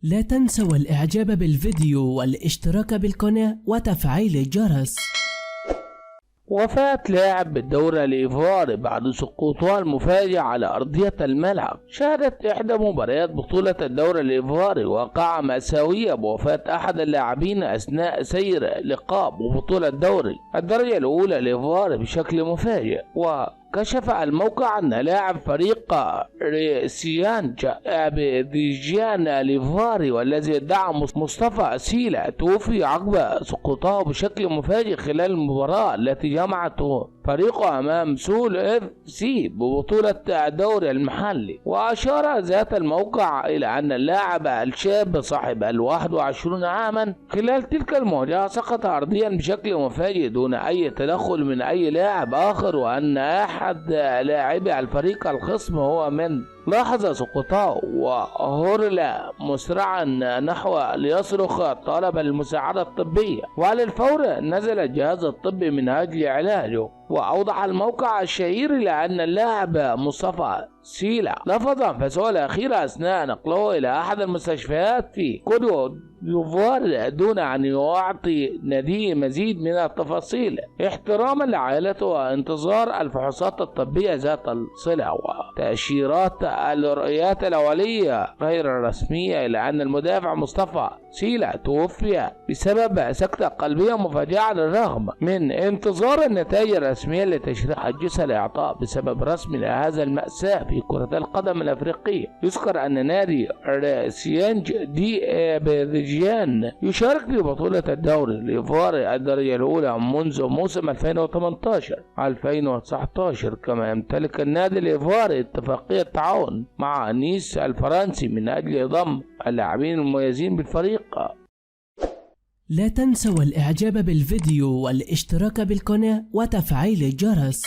لا تنسوا الإعجاب بالفيديو والاشتراك بالقناة وتفعيل الجرس. وفاة لاعب بالدوري الإيفواري بعد سقوطها المفاجئ على أرضية الملعب. شهدت إحدى مباريات بطولة الدوري الإيفواري واقعة مأساوية بوفاة أحد اللاعبين أثناء سير لقاء ببطولة الدوري الدرجة الأولى الإيفواري بشكل مفاجئ. كشف الموقع أن لاعب فريق ريسيانج أبيديجان الإيفواري والذي ادعى مصطفى سيلا توفي عقب سقوطه بشكل مفاجئ خلال المباراة التي جمعته فريقه أمام سول اف سي ببطولة الدوري المحلي. وأشار ذات الموقع إلى أن اللاعب الشاب صاحب 21 عاما خلال تلك المواجهة سقط أرضيا بشكل مفاجئ دون أي تدخل من أي لاعب آخر، وأن أحد لاعبي الفريق الخصم هو من لاحظ سقوطه وهرل مسرعا نحو ليصرخ طلب المساعدة الطبية، وعلى الفور نزل الجهاز الطبي من أجل علاجه. وأوضح الموقع الشهير لأن اللاعب مصطفى سيلا لفظ أنفاسه الأخيرة أثناء نقله إلى أحد المستشفيات في كودو ديفوار دون أن يعطي ناديه مزيد من التفاصيل احتراما لعائلته وانتظار الفحوصات الطبية ذات الصلة. وتأشيرات الرؤيات الأولية غير الرسمية إلى أن المدافع مصطفى سيلا توفي بسبب سكتة قلبية مفاجئة على الرغم من انتظار النتائج الرسمية لتشريح الجثة لإعطاء بسبب رسمي لهذا المأساة في كرة القدم الأفريقية. يذكر أن نادي ريسيانج دي أبيديجان يشارك في بطولة الدوري الإيفواري الدرجة الأولى منذ موسم 2018-2019، كما يمتلك النادي الإيفواري اتفاقية تعاون مع نيس الفرنسي من أجل ضم اللاعبين المميزين بالفريق. لا تنسوا الإعجاب بالفيديو والاشتراك بالقناة وتفعيل الجرس.